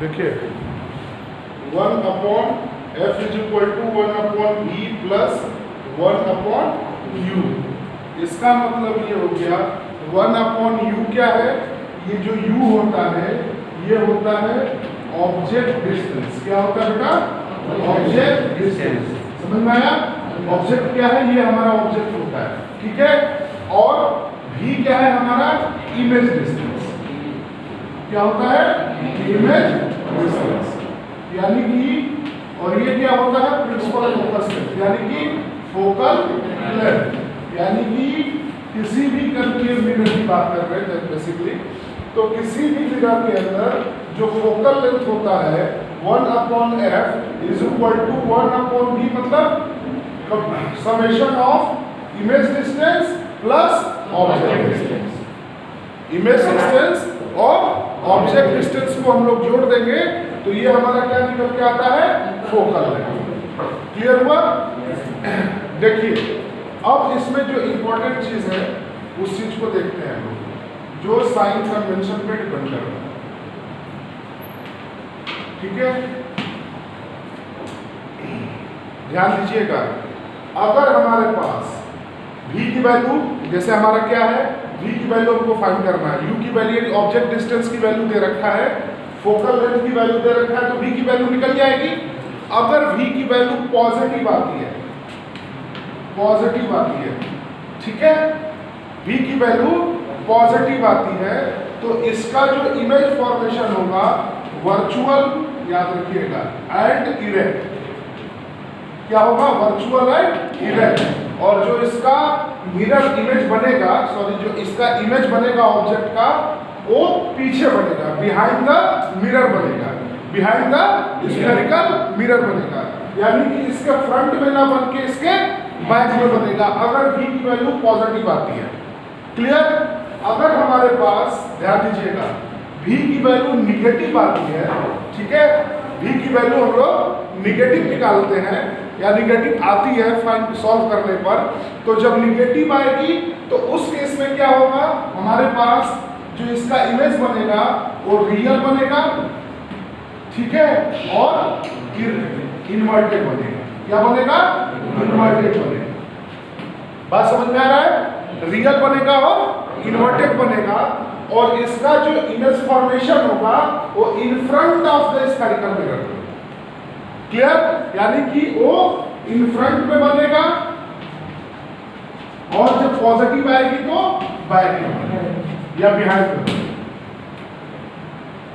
देखिए 1/f is equal to 1/v plus 1/u। इसका मतलब ये हो गया 1/u क्या है, ये जो u होता है ये होता है ऑब्जेक्ट डिस्टेंस। क्या होता है बेटा? Object distance. समझ में आया? ऑब्जेक्ट क्या है? ये हमारा ऑब्जेक्ट होता है, ठीक है। और v क्या है हमारा? Image distance. क्या होता है? Image distance. यानी कि और ये क्या होता है? प्रिंसिपल फोकस लेंथ, यानी कि फोकल लेंथ। यानी कि किसी भी कन्केव मिरर की बात कर रहे हैं बेसिकली, तो किसी भी मिरर के अंदर जो फोकल लेंथ होता है 1/f is equal to 1/v, मतलब summation of image distance plus object distance. Image distance और ऑब्जेक्ट डिस्टेंस को हम लोग जोड़ देंगे तो ये हमारा क्या निकल के आता है? Focal length. क्लियर हुआ? देखिए अब इसमें जो इंपॉर्टेंट चीज है उस चीज को देखते हैं हम लोग, जो साइन कन्वेंशन पे डिपेंड कर रहा है, ठीक है। ध्यान दीजिएगा, अगर हमारे पास v की वैल्यू, जैसे हमारा क्या है, v की वैल्यू हमको फाइंड करना है, u की वैल्यू ऑब्जेक्ट डिस्टेंस की वैल्यू दे रखा है, फोकल लेंथ की वैल्यू दे रखा है, तो v की वैल्यू निकल जाएगी। अगर v की वैल्यू पॉजिटिव आती है, पॉजिटिव आती है, ठीक है, v की वैल्यू पॉजिटिव आती है तो इसका जो इमेज फॉर्मेशन होगा वर्चुअल, याद रखिएगा, एंड इरेक्ट। क्या होगा? Virtual and erect. और जो इसका मिरर इमेज बनेगा, सॉरी, जो इसका इमेज बनेगा ऑब्जेक्ट का, वो पीछे बनेगा, बिहाइंड द मिरर बनेगा, बिहाइंड द स्फेरिकल मिरर बनेगा। यानी कि इसके फ्रंट में ना बन के इसके बैक में बनेगा अगर v की वैल्यू पॉजिटिव आती है। क्लियर? अगर हमारे पास, ध्यान दीजिएगा, v की वैल्यू निगेटिव आती है, ठीक है, v की वैल्यू हम लोग निगेटिव निकालते हैं या निगेटिव आती है फाइंड सॉल्व करने पर, तो जब निगेटिव आएगी तो उस केस में क्या होगा? हमारे पास जो इसका इमेज बनेगा वो रियल बनेगा, ठीक है, और इन्वर्टेड बनेगा। क्या बनेगा? इन्वर्टेड बनेगा। बात समझ में आ रहा है? रियल बनेगा और इन्वर्टेड बनेगा, और इसका जो इमेज फॉर्मेशन होगा वो इन front of the spherical mirror. Clear? यानी कि वो इन फ्रंट में बनेगा और जब पॉजिटिव आएगी तो बैक में या बिहाइंड में।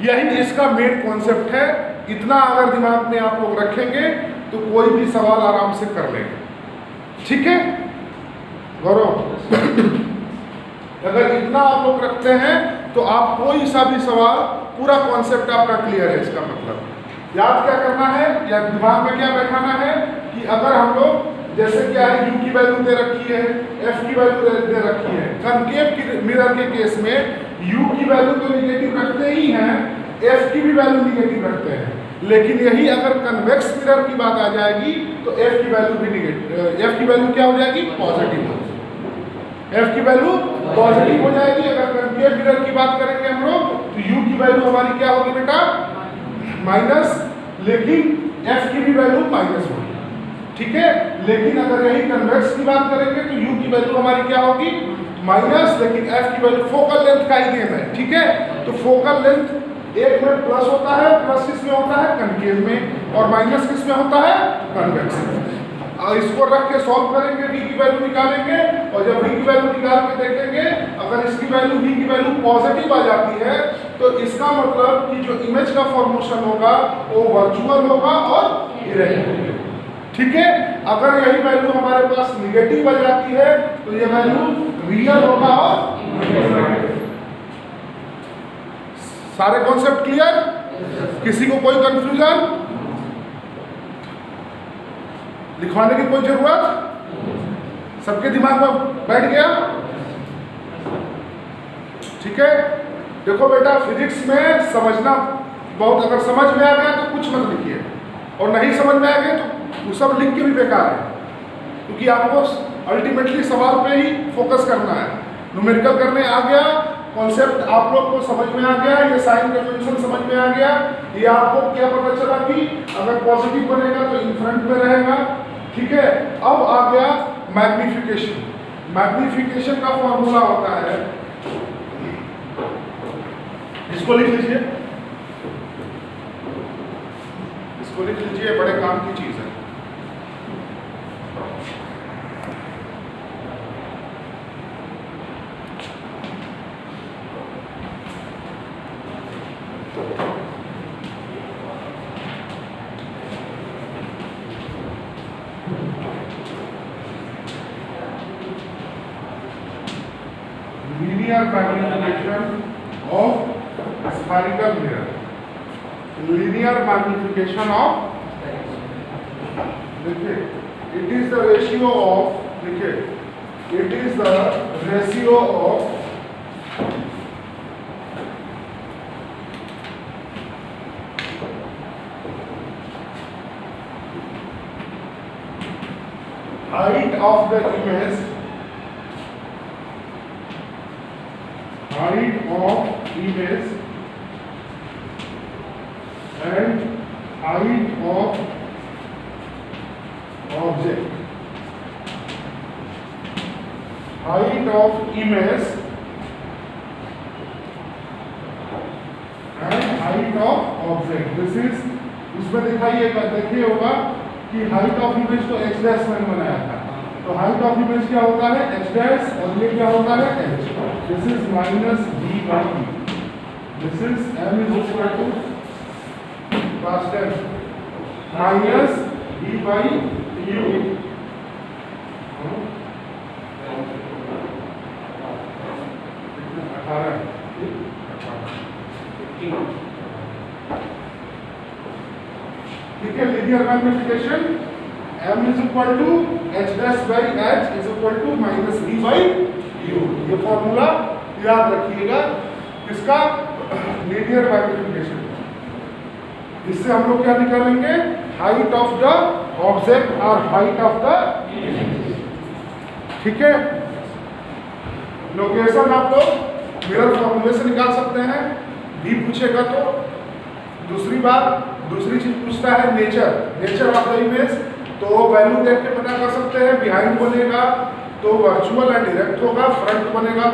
यही इसका मेन कॉन्सेप्ट है। इतना अगर दिमाग में आप लोग रखेंगे तो कोई भी सवाल आराम से कर लेंगे, ठीक है गौरव? अगर इतना आप लोग रखते हैं तो आप कोई सा भी सवाल, पूरा कॉन्सेप्ट आपका क्लियर है। इसका मतलब याद क्या करना है या दिमाग में क्या बैठाना है कि अगर हम लोग, जैसे क्या है, u की वैल्यू दे रखी है, f की वैल्यू दे रखी है, कनकेव मिरर के केस में u की वैल्यू तो निगेटिव रखते ही हैं, f की भी वैल्यू निगेटिव रखते हैं, लेकिन यही अगर कन्वेक्स मिरर की बात आ जाएगी तो f की वैल्यू भी निगेटिव, f की वैल्यू क्या हो जाएगी? पॉजिटिव हो जाएगी। f की वैल्यू पॉजिटिव हो जाएगी। अगर कनकेव मिरर की बात करेंगे हम लोग तो u की वैल्यू हमारी क्या होगी बेटा? माइनस, लेकिन f की भी वैल्यू माइनस होगी, ठीक है। लेकिन अगर यही कन्वेक्स की बात करेंगे तो u की वैल्यू हमारी क्या होगी? माइनस, लेकिन f की वैल्यू, फोकल लेंथ का ही गेम है, ठीक है। तो फोकल लेंथ एक में प्लस होता है, प्लस किस में होता है? कनकेव में, और माइनस किस में होता है? कन्वेक्स में। इसको रख के सॉल्व करेंगे, v की वैल्यू निकालेंगे, और जब v की वैल्यू निकाल के देखेंगे, अगर इसकी वैल्यू, v की वैल्यू पॉजिटिव आ जाती है तो इसका मतलब कि जो इमेज का फॉर्मेशन होगा वो वर्चुअल होगा और इरेक्ट होगा, ठीक है। अगर यही वैल्यू हमारे पास निगेटिव आ जाती है तो ये वैल्यू रियल होगा और सारे कॉन्सेप्ट क्लियर? किसी को कोई कंफ्यूजन? लिखवाने की कोई जरूरत? सबके दिमाग में बैठ गया? ठीक है। देखो बेटा, फिजिक्स में समझना बहुत, अगर समझ में आ गया तो कुछ मत लिखिए, और नहीं समझ में आ गए तो वो सब लिख के भी बेकार है, क्योंकि आपको अल्टीमेटली सवाल पे ही फोकस करना है। न्यूमेरिकल करने आ गया, कॉन्सेप्ट आप लोग को समझ में आ गया, ये साइन कन्वेंशन समझ में आ गया। ये आपको क्या पता चला कि अगर पॉजिटिव बनेगा तो इन फ्रंट में रहेगा, ठीक है। अब आ गया मैग्निफिकेशन। मैग्निफिकेशन का फॉर्मूला होता है, इसको लिख लीजिए, इसको लिख लीजिए, बड़े काम की चीज है। Linear magnification of spherical mirror. Linear magnification of, देखिए, it is the ratio of, देखिए, it is the ratio of height of the image, height of image and height of object. Height of image and height of object. This is, उसमें दिखाइएगा, देखिए होगा कि height of image तो h dash मैंने बनाया था, तो हाइट ऑफ इमेज क्या होता है h डैश, और ये क्या होता है h। This is minus v by u। This is m is equal to past tense minus v by u। ठीक है, linear magnification m is equal to h dash by h is equal to minus v by u। ये formula याद रखिएगा, इसका linear magnification. इससे हम लोग क्या निकालेंगे, हाइट ऑफ द ऑब्जेक्ट और हाइट ऑफ द, ठीक है। लोकेशन आप लोग मिरर फॉर्मूले से निकाल सकते हैं, भी पूछेगा तो। दूसरी बात, दूसरी चीज पूछता है नेचर ऑफ द इमेज, तो वैल्यू देख के पता कर सकते हैं। बिहाइंड बनेगा तो वर्चुअल एंड डायरेक्ट होगा, फ्रंट बनेगा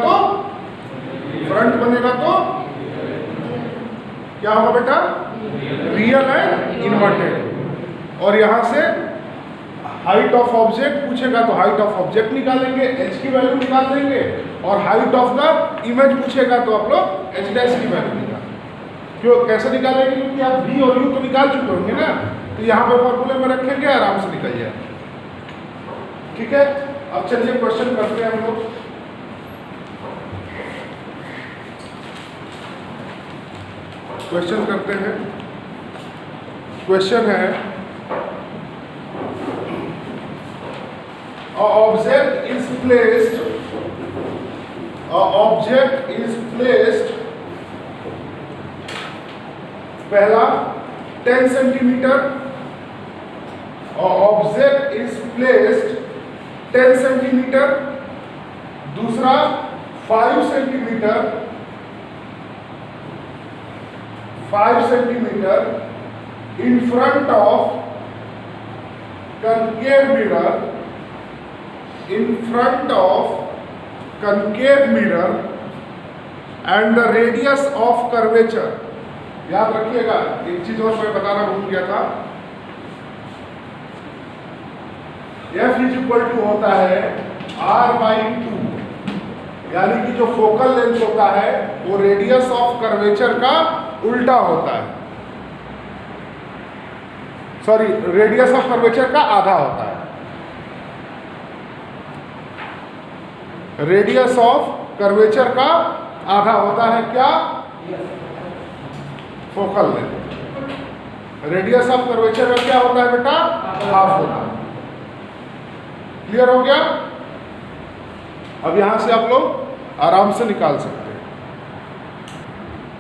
तो क्या होगा बेटा, रियल एंड इन्वर्टेड। और यहां से हाइट ऑफ ऑब्जेक्ट पूछेगा तो हाइट ऑफ ऑब्जेक्ट निकालेंगे, h की वैल्यू निकाल देंगे, और हाइट ऑफ द इमेज पूछेगा तो आप लोग h डैश की वैल्यू निकाल। क्यों, कैसे निकालेंगे, क्योंकि आप v और u तो निकाल चुके होंगे ना, तो यहाँ पे फॉर्मूले में रखेंगे, आराम से निकल जाए। ठीक है, अब चलिए क्वेश्चन करते हैं हम लोग। क्वेश्चन करते हैं। क्वेश्चन है, ऑब्जेक्ट इज प्लेस्ड, पहला 10 centimetre, object is placed 10 centimetre, दूसरा 5 centimetre in front of concave mirror and the radius of curvature। याद रखिएगा, एक चीज और मैं बताना भूल गया था, f इज इक्वल टू होता है r/2, यानी कि जो फोकल लेंथ होता है वो रेडियस ऑफ कर्वेचर का उल्टा होता है, सॉरी रेडियस ऑफ कर्वेचर का आधा होता है। रेडियस ऑफ कर्वेचर का आधा होता है क्या, focal length. Radius of curvature का क्या होता है बेटा, हाफ होता है। क्लियर हो गया। अब यहां से आप लोग आराम से निकाल सकते हैं।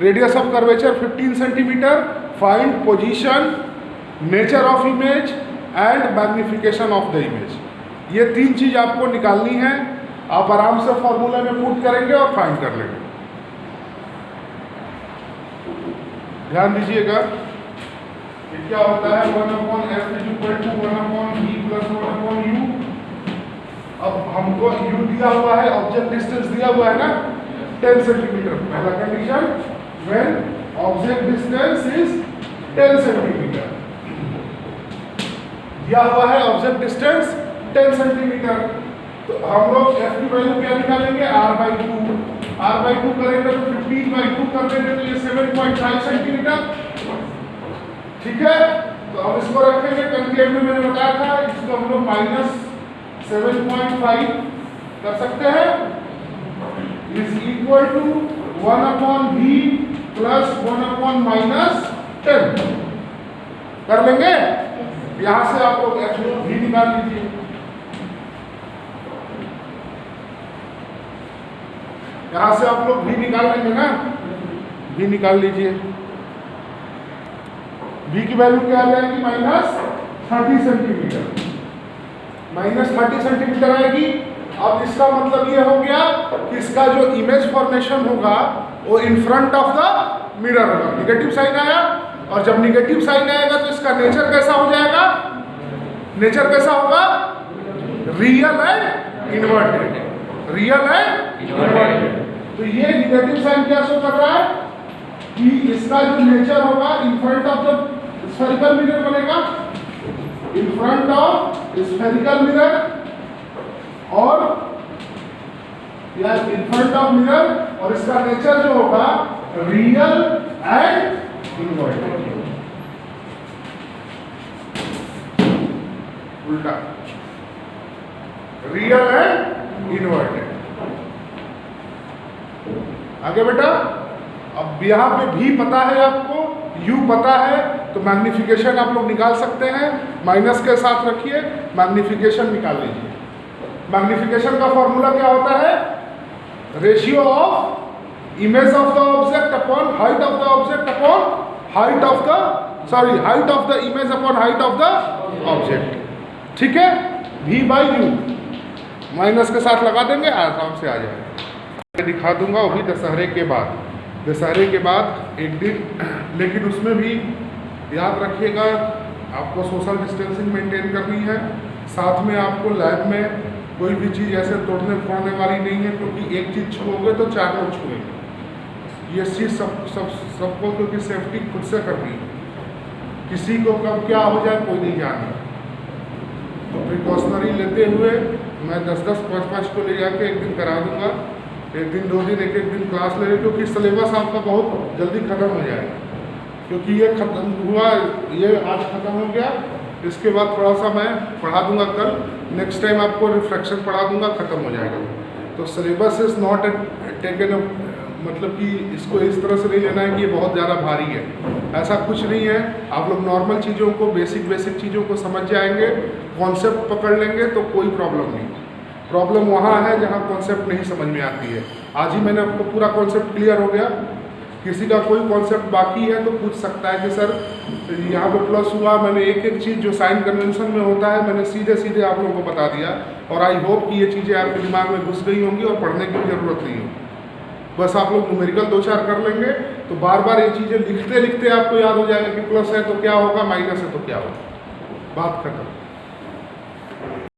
Radius of curvature 15 centimetre, find position, nature of image and magnification of the image. ये तीन चीज आपको निकालनी है। आप आराम से फॉर्मूला में पुट करेंगे और फाइंड कर लेंगे। ध्यान दीजिएगा, ये क्या होता है 1/f = 1/v + 1/u। अब हमको u दिया हुआ है, ऑब्जेक्ट डिस्टेंस दिया हुआ है ना 10 सेंटीमीटर। पहला condition, when object distance is 10 centimetre, दिया हुआ है ऑब्जेक्ट डिस्टेंस 10 सेंटीमीटर। तो हम लोग f की वैल्यू क्या निकालेंगे, r/2। r/2 करेंगे तो 15/2 कर देंगे तो ये 7.5 सेंटीमीटर। ठीक है, तो अब इसको रखेंगे कंकेव में, मैंने बताया था इसको हम लोग -7.5 कर सकते हैं, इज इक्वल टू 1/v + 1/-10 कर लेंगे। यहां से आप लोग v निकाल लीजिए। यहां से आप लोग v निकाल लेंगे ना, v निकाल लीजिए। v की वैल्यू क्या आ जाएगी, -30 सेंटीमीटर। -30 सेंटीमीटर आएगी। अब इसका मतलब ये हो गया कि इसका जो इमेज फॉर्मेशन होगा वो इन फ्रंट ऑफ द मिरर होगा। निगेटिव साइन आया, और जब निगेटिव साइन आएगा तो इसका नेचर कैसा हो जाएगा, नेचर कैसा होगा, real and inverted. Real and inverted. तो ये निगेटिव साइन क्या शो कर रहा है कि इसका जो नेचर होगा in front of the spherical mirror बनेगा, in front of spherical mirror, और या इन फ्रंट ऑफ मिरर, और इसका नेचर जो होगा रियल एंड इन्वर्टेड। उल्टा, रियल एंड इन्वर्टेड। आगे बेटा, अब यहां पे भी पता है आपको, u पता है, तो मैग्निफिकेशन आप लोग निकाल सकते हैं। माइनस के साथ रखिए, मैग्निफिकेशन निकाल लीजिए। मैग्निफिकेशन का फॉर्मूला क्या होता है, ratio of image of the object upon height of the object upon height of the, sorry, height of the image upon height of the object. ठीक है, v/u माइनस के साथ लगा देंगे, आराम से आ जाएगा। दिखा दूंगा वो भी दशहरे के बाद, दशहरे के बाद एक दिन। लेकिन उसमें भी याद रखिएगा आपको सोशल डिस्टेंसिंग मेंटेन करनी है। साथ में आपको लैब में कोई भी चीज़ ऐसे तोड़ने फोड़ने वाली नहीं है, क्योंकि एक चीज़ छुओगे तो 4 लोग छुएंगे। ये चीज़ सबको क्योंकि सेफ्टी खुद से करनी है। किसी को कब क्या हो जाए कोई नहीं जानता। तो प्रिकॉशनरी लेते हुए मैं 10-10, 5-5 को ले जाके एक दिन करा दूंगा, एक दिन 2 दिन, एक दिन क्लास ले, क्योंकि सिलेबस आपका बहुत जल्दी ख़त्म हो जाएगा। क्योंकि ये खत्म हुआ, ये आज ख़त्म हो गया, इसके बाद थोड़ा सा मैं पढ़ा दूंगा कल, नेक्स्ट टाइम आपको रिफ्रैक्शन पढ़ा दूंगा, ख़त्म हो जाएगा। तो सिलेबस इज़ नॉट टेकन, मतलब कि इसको इस तरह से नहीं लेना है कि ये बहुत ज़्यादा भारी है, ऐसा कुछ नहीं है। आप लोग नॉर्मल चीज़ों को, बेसिक चीज़ों को समझ जाएंगे, कॉन्सेप्ट पकड़ लेंगे तो कोई प्रॉब्लम नहीं। प्रॉब्लम वहाँ है जहाँ कॉन्सेप्ट नहीं समझ में आती है। आज ही मैंने आपको पूरा कॉन्सेप्ट क्लियर हो गया। किसी का कोई कॉन्सेप्ट बाकी है तो पूछ सकता है कि सर यहाँ पे प्लस हुआ, मैंने एक एक चीज़ जो साइन कन्वेंशन में होता है मैंने सीधे सीधे आप लोगों को बता दिया, और आई होप कि ये चीज़ें आपके दिमाग में घुस गई होंगी और पढ़ने की ज़रूरत नहीं होगी। बस आप लोग न्यूमेरिकल 2-4 कर लेंगे तो बार बार ये चीज़ें लिखते लिखते आपको याद हो जाएगा कि प्लस है तो क्या होगा, माइनस है तो क्या होगा, बात खत्म।